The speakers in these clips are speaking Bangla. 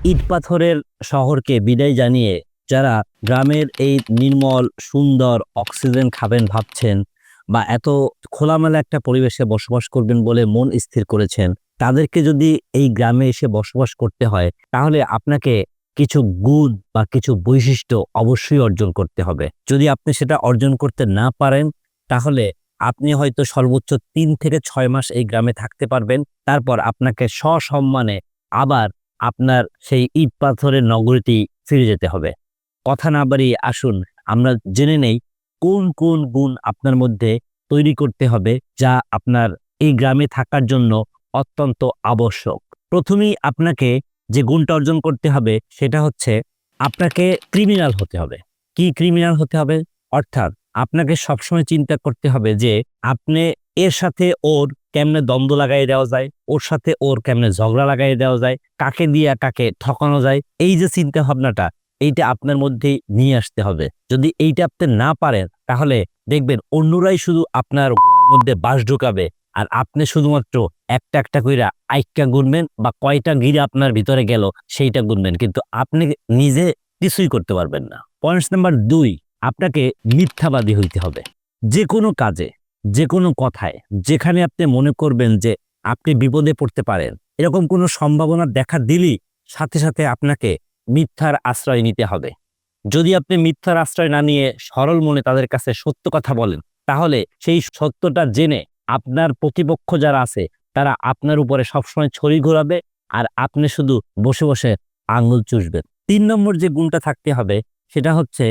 ইট পাথরের শহরকে বিদায় জানিয়ে যারা গ্রামের এই নির্মল সুন্দর অক্সিজেন খাবেন ভাবছেন বা এত খোলামেলা একটা পরিবেশে বসবাস করবেন বলে মন স্থির করেছেন, তাদেরকে যদি এই গ্রামে এসে বসবাস করতে হয় তাহলে আপনাকে কিছু গুণ বা কিছু বৈশিষ্ট্য অবশ্যই অর্জন করতে হবে। যদি আপনি সেটা অর্জন করতে না পারেন তাহলে আপনি হয়তো সর্বোচ্চ 3 থেকে 6 মাস এই গ্রামে থাকতে পারবেন, তারপর আপনাকে সসম্মানে আবার আপনার সেই ইট পাথরের নগরীটি ফিরে যেতে হবে। কথা না বাড়িয়ে আসুন আমরা জেনে নেই কোন কোন গুণ আপনার মধ্যে তৈরি করতে হবে যা আপনার এই গ্রামে থাকার জন্য অত্যন্ত আবশ্যক। প্রথমেই আপনাকে যে গুণটা অর্জন করতে হবে সেটা হচ্ছে আপনাকে ক্রিমিনাল হতে হবে। কি ক্রিমিনাল হতে হবে? অর্থাৎ আপনাকে সবসময় চিন্তা করতে হবে যে আপনি এর সাথে ওর কেমনে দ্বন্দ্ব লাগাই দেওয়া যায়, ওর সাথে ওর কেমনে ঝগড়া লাগাই দেওয়া যায়, কাকে দিয়ে কাকে ঠকানো যায়, এই যে চিন্তা ভাবনাটা এইটা আপনার মধ্যেই নিয়ে আসতে হবে। যদি এইটা আপনি না পারেন তাহলে দেখবেন অন্যরাই শুধু আপনার গোয়ার মধ্যে বাঁশ ঢুকাবে আর আপনি শুধুমাত্র একটা একটা কইরা আইক্কা গুনবেন বা কয়টা গিরা আপনার ভিতরে গেল সেইটা গুনবেন, কিন্তু আপনি নিজে কিছুই করতে পারবেন না। পয়েন্ট নাম্বার 2, আপনাকে মিথ্যাবাদী হইতে হবে। যে কোনো কাজে, যে কোনো কথায়, যেখানে আপনি মনে করবেন যে আপনি বিপদে পড়তে পারেন এরকম কোনো সম্ভাবনা দেখা দিলেই সাথে সাথে আপনাকে মিথ্যার আশ্রয় নিতে হবে। যদি আপনি মিথ্যার আশ্রয় না নিয়ে সরল মনে তাদের কাছে সত্য কথা বলেন তাহলে সেই সত্যটা জেনে আপনার প্রতিপক্ষ যারা আছে তারা আপনার উপরে সবসময় ছড়ি ঘোরাবে আর আপনি শুধু বসে বসে আঙুল চুষবেন। 3 নম্বর যে গুণটা থাকতে হবে সেটা হচ্ছে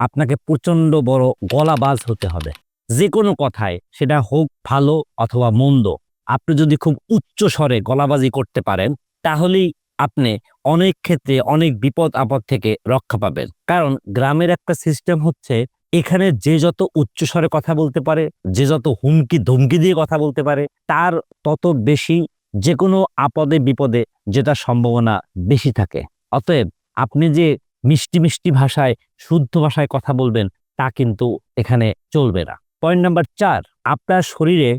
আপনাকে প্রচন্ড বড় গলাবাজ হতে হবে। যে কোনো কথায়, সেটা হোক ভালো অথবা মন্দ, আপনি যদি খুব উচ্চ স্বরে গলাবাজি করতে পারেন তাহলেই আপনি অনেক ক্ষেত্রে অনেক বিপদ আপদ থেকে রক্ষা পাবেন। কারণ গ্রামের একটা সিস্টেম হচ্ছে এখানে যে যত উচ্চস্বরে কথা বলতে পারে, যে যত হুমকি ধমকি দিয়ে কথা বলতে পারে, তার তত বেশি যে কোনো আপদে বিপদে যেটা সম্ভাবনা বেশি থাকে। অতএব আপনি যে মিষ্টি মিষ্টি ভাষায় শুদ্ধ ভাষায় কথা বলবেন তা কিন্তু এখানে চলবে না। পয়েন্ট নাম্বার 4, আপনার শরীরে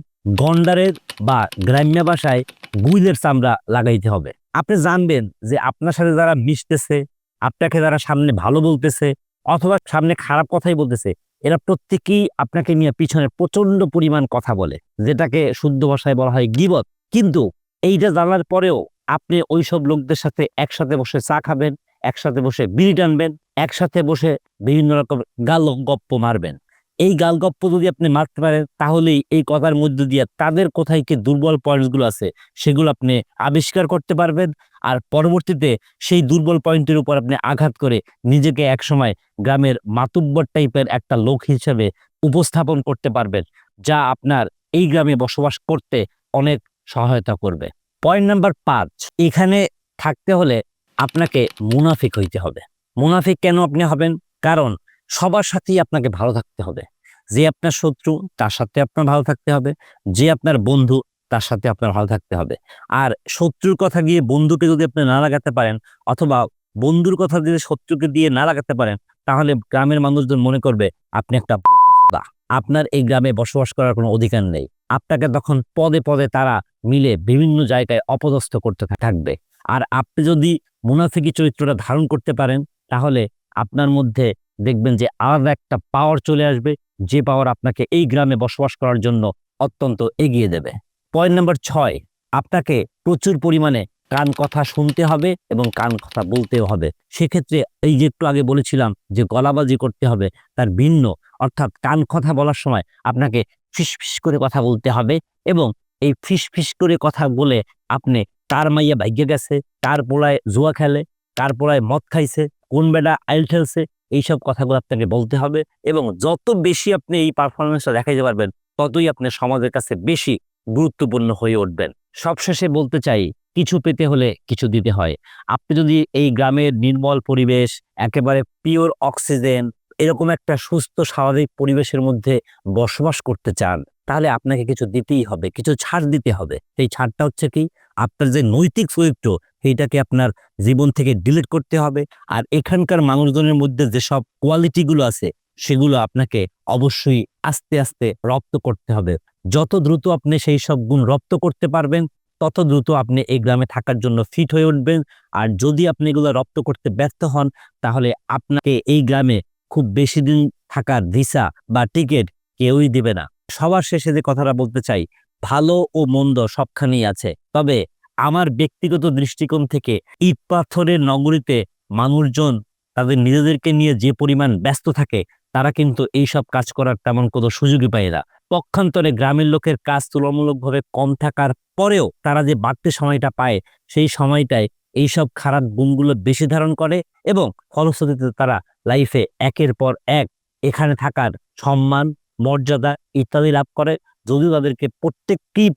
গন্ডারের বা গ্রাম্য ভাষায় গুইলের চামড়া লাগাইতে হবে। আপনি জানবেন যে আপনার সাথে যারা মিশতেছে, আপনাকে যারা সামনে ভালো বলতেছে অথবা সামনে খারাপ কথাই বলতেছে, এরা প্রত্যেকেই আপনাকে নিয়ে পিছনে প্রচন্ড পরিমাণ কথা বলে, যেটাকে শুদ্ধ ভাষায় বলা হয় গীবত। কিন্তু এইটা জানার পরেও আপনি ওইসব লোকদের সাথে একসাথে বসে চা খাবেন, একসাথে বসে বিড়ি টানবেন, একসাথে বসে বিভিন্ন রকম গাল গপ্প মারবেন। এই গালগপ্প যদি আপনি মারতে পারেন তাহলেই এই কথার মধ্য দিয়ে তাদের কোথায় কি দুর্বল পয়েন্টসগুলো আছে সেগুলো আপনি আবিষ্কার করতে পারবেন। আর পরবর্তীতে সেই দুর্বল পয়েন্টের উপর আপনি আঘাত করে নিজেকে একসময় গ্রামের মাতুব্বর টাইপের একটা লোক হিসেবে উপস্থাপন করতে পারবেন, যা আপনার এই গ্রামে বসবাস করতে অনেক সহায়তা করবে। পয়েন্ট নাম্বার 5, এখানে থাকতে হলে আপনাকে মুনাফিক হইতে হবে। মুনাফিক কেন আপনি হবেন? কারণ সবার সাথেই আপনাকে ভালো থাকতে হবে। যে আপনার শত্রু তার সাথে আপনার ভালো থাকতে হবে, যে আপনার বন্ধু তার সাথে আপনার ভালো থাকতে হবে। আর শত্রুর কথা গিয়ে বন্ধুকে যদি আপনি না লাগাতে পারেন অথবা বন্ধুর কথা যদি শত্রুকে দিয়ে না লাগাতে পারেন তাহলে গ্রামের মানুষজন মনে করবে আপনি একটা বোকা। আপনার এই গ্রামে বসবাস করার কোনো অধিকার নেই। আপনাকে তখন পদে পদে তারা মিলে বিভিন্ন জায়গায় অপদস্থ করতে থাকবে। আর আপনি যদি মুনাফিকি চরিত্রটা ধারণ করতে পারেন তাহলে আপনার মধ্যে দেখবেন যে আলাদা একটা পাওয়ার চলে আসবে, যে পাওয়ার আপনাকে এই গ্রামে বসবাস করার জন্য অত্যন্ত এগিয়ে দেবে। পয়েন্ট নাম্বার 6, আপনাকে প্রচুর পরিমাণে কান কথা শুনতে হবে এবং কান কথা বলতেও হবে। সেক্ষেত্রে এই যে একটু আগে বলেছিলাম যে গলাবাজি করতে হবে তার ভিন্ন, অর্থাৎ কান কথা বলার সময় আপনাকে ফিসফিস করে কথা বলতে হবে এবং এই ফিসফিস করে কথা বলে আপনি কার মাইয়া ভাগ্যে গেছে, কার পোলায় জুয়া খেলে, কার পোলায় মদ খাইছে, কোন বেটা আইল ঠেলছে, এইসব কথাগুলো আপনাকে বলতে হবে। এবং যত বেশি আপনি এই পারফরমেন্সটা দেখাইতে পারবেন ততই আপনি সমাজের কাছে বেশি গুরুত্বপূর্ণ হয়ে উঠবেন। সবশেষে বলতে চাই, কিছু পেতে হলে কিছু দিতে হয়। আপনি যদি এই গ্রামের নির্মল পরিবেশ, একেবারে পিওর অক্সিজেন, এরকম একটা সুস্থ স্বাভাবিক পরিবেশের মধ্যে বসবাস করতে চান তাহলে আপনাকে কিছু দিতেই হবে, কিছু ছাড় দিতে হবে। এই ছাড়টা হচ্ছে কি, আপনার যে নৈতিক চরিত্র সেইটাকে আপনার জীবন থেকে ডিলিট করতে হবে। আর এখানকার মানুষজনের মধ্যে যেসব কোয়ালিটিগুলো আছে সেগুলো আপনাকে অবশ্যই আস্তে আস্তে রপ্ত করতে হবে। যত দ্রুত আপনি সেই সব গুণ রপ্ত করতে পারবেন তত দ্রুত আপনি এই গ্রামে থাকার জন্য ফিট হয়ে উঠবেন। আর যদি আপনি এগুলো রপ্ত করতে ব্যর্থ হন, তাহলে আপনাকে এই গ্রামে খুব বেশি দিন থাকার ভিসা বা টিকিট কেউই দিবে না। সবার শেষে যে কথাটা বলতে চাই, ভালো ও মন্দ সবখানেই আছে, তবে আমার ব্যক্তিগত দৃষ্টিকোণ থেকে ইট পাথরের নগরীতে মানুষজন তাদের নিজেদেরকে নিয়ে যে পরিমাণ ব্যস্ত থাকে, তারা কিন্তু এইসব কাজ করার তেমন কোনো সুযোগই পায় না। পক্ষান্তরে গ্রামের লোকের কাজ তুলনামূলকভাবে কম থাকার পরেও তারা যে বাড়তি সময়টা পায়, সেই সময়টায় এইসব খারাপ গুণগুলো বেশি ধারণ করে এবং ফলশ্রুতিতে তারা লাইফে একের পর এক এখানে থাকার সম্মান, মর্যাদা ইত্যাদি লাভ করে। যদিও তাদেরকে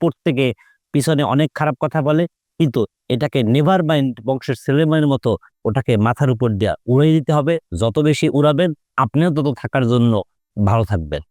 প্রত্যেকে পিছনে অনেক খারাপ কথা বলে, কিন্তু এটাকে নেভার মাইন্ড, বংশের ছেলেমেয়ের মতো ওটাকে মাথার উপর দিয়ে উড়িয়ে দিতে হবে। যত বেশি উড়াবেন, আপনিও তত থাকার জন্য ভালো থাকবেন।